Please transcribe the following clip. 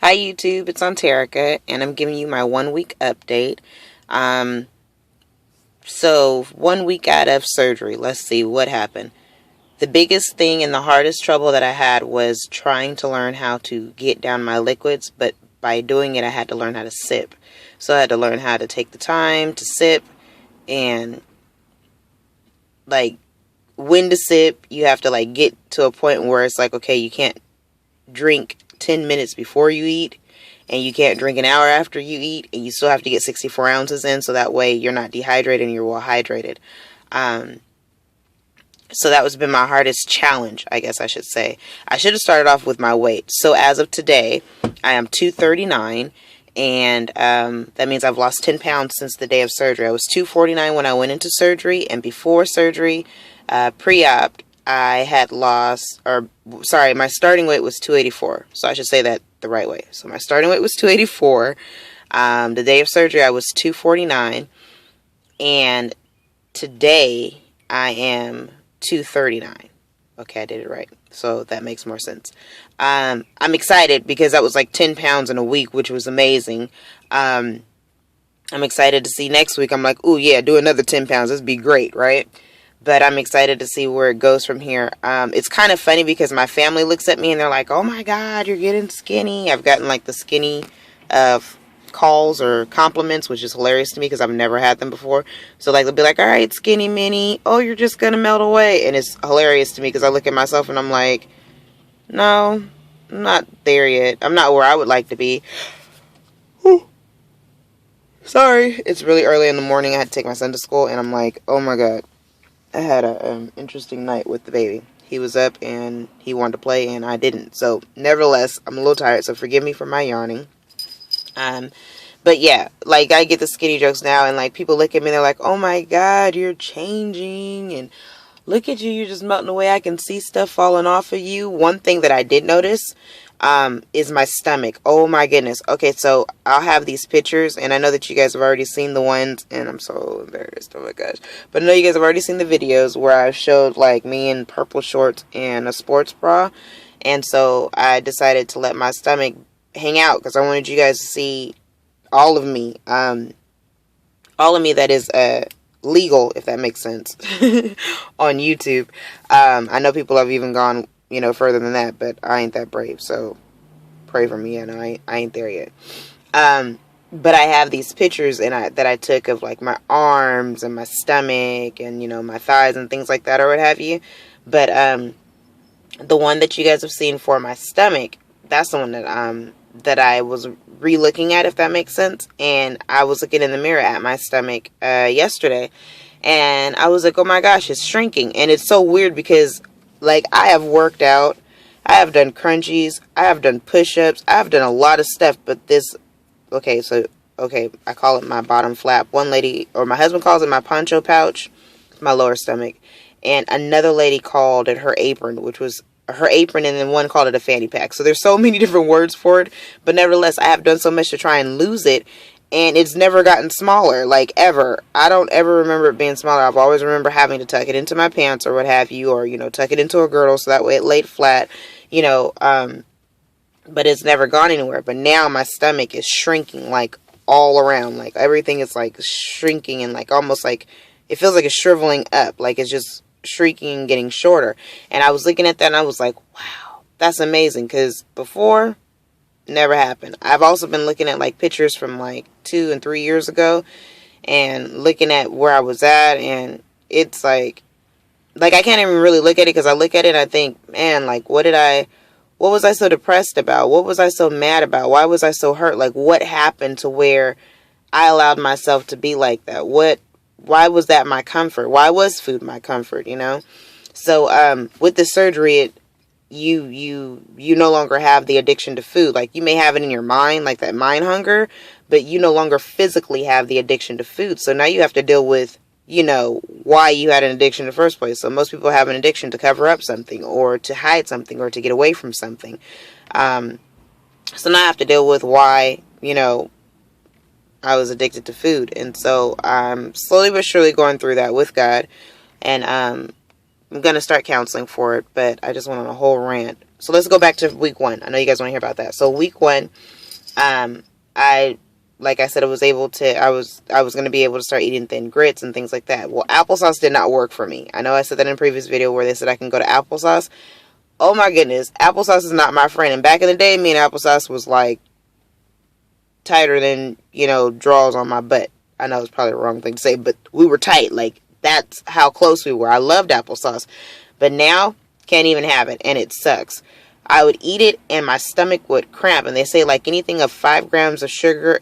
Hi YouTube, it's Anterica, and I'm giving you my 1 week update. So 1 week out of surgery, let's see what happened. The biggest thing and the hardest trouble that I had was trying to learn how to get down my liquids, but by doing it I had to learn how to sip. So I had to learn how to take the time to sip and like when to sip. You have to like get to a point where it's like, okay, you can't drink 10 minutes before you eat, and you can't drink an hour after you eat, and you still have to get 64 ounces in, so that way you're not dehydrated and you're well hydrated. So that was been my hardest challenge, I guess I should say. I should have started off with my weight. So as of today, I am 239, and that means I've lost 10 pounds since the day of surgery. I was 249 when I went into surgery, and before surgery, pre-op, I had lost, my starting weight was 284. So I should say that the right way. So my starting weight was 284. The day of surgery, I was 249. And today, I am 239. Okay, I did it right. So that makes more sense. I'm excited because that was like 10 pounds in a week, which was amazing. I'm excited to see next week. I'm like, ooh, yeah, do another 10 pounds. This would be great, right? But I'm excited to see where it goes from here. It's kind of funny because my family looks at me and they're like, oh my God, you're getting skinny. I've gotten like the skinny calls or compliments, which is hilarious to me because I've never had them before. So like they'll be like, all right, skinny mini. Oh, you're just going to melt away. And it's hilarious to me because I look at myself and I'm like, no, I'm not there yet. I'm not where I would like to be. Whew. Sorry. It's really early in the morning. I had to take my son to school and I'm like, oh my God. I had an interesting night with the baby. He was up and he wanted to play and I didn't. So, nevertheless, I'm a little tired, so forgive me for my yawning. But yeah, like I get the skinny jokes now and like people look at me and they're like, oh my God, you're changing and look at you, you're just melting away. I can see stuff falling off of you. One thing that I did notice is my stomach. Oh my goodness. Okay, so I'll have these pictures, and I know that you guys have already seen the ones, and I'm so embarrassed. Oh my gosh. But I know you guys have already seen the videos where I showed like me in purple shorts and a sports bra, and so I decided to let my stomach hang out because I wanted you guys to see all of me. All of me that is legal, if that makes sense, on YouTube. I know people have even gone further than that, but I ain't that brave, so pray for me. I ain't there yet. But I have these pictures that I took of like my arms and my stomach and my thighs and things like that or what have you. But the one that you guys have seen for my stomach, that's the one that I was re-looking at, if that makes sense. And I was looking in the mirror at my stomach yesterday, and I was like, oh my gosh, it's shrinking. And it's so weird because like I have worked out, I have done crunchies, I have done push-ups, I have done a lot of stuff, but I call it my bottom flap. One lady, or my husband calls it my poncho pouch, my lower stomach, and another lady called it her apron, which was her apron, and then one called it a fanny pack. So there's so many different words for it, but nevertheless, I have done so much to try and lose it, and it's never gotten smaller, like ever. I don't ever remember it being smaller. I've always remember having to tuck it into my pants or what have you, or, tuck it into a girdle so that way it laid flat, but it's never gone anywhere. But now my stomach is shrinking, like, all around. Like, everything is, like, shrinking and, like, almost like, it feels like it's shriveling up. Like, it's just shrinking and getting shorter. And I was looking at that and I was like, wow, that's amazing. Because before, never happened. I've also been looking at like pictures from like 2 and 3 years ago and looking at where I was at, and it's like I can't even really look at it because I look at it and I think, man, like what was I so depressed about? What was I so mad about? Why was I so hurt? Like what happened to where I allowed myself to be like that? Why was that my comfort? Why was food my comfort, So with the surgery, you no longer have the addiction to food. Like you may have it in your mind, like that mind hunger, but you no longer physically have the addiction to food. So now you have to deal with, why you had an addiction in the first place. So most people have an addiction to cover up something or to hide something or to get away from something. So now I have to deal with why, I was addicted to food. And so I'm slowly but surely going through that with God. And I'm going to start counseling for it, but I just went on a whole rant So let's go back to week 1. I know you guys want to hear about that. So week 1, I, like I said, I was going to be able to start eating thin grits and things like that. Well, applesauce did not work for me. I know I said that in a previous video where they said I can go to applesauce. Oh my goodness, applesauce is not my friend. And back in the day, me and applesauce was like tighter than, draws on my butt. I know it's probably the wrong thing to say, but we were tight. Like, that's how close we were. I loved applesauce. But now, can't even have it, and it sucks. I would eat it, and my stomach would cramp. And they say, like, anything of 5 grams of sugar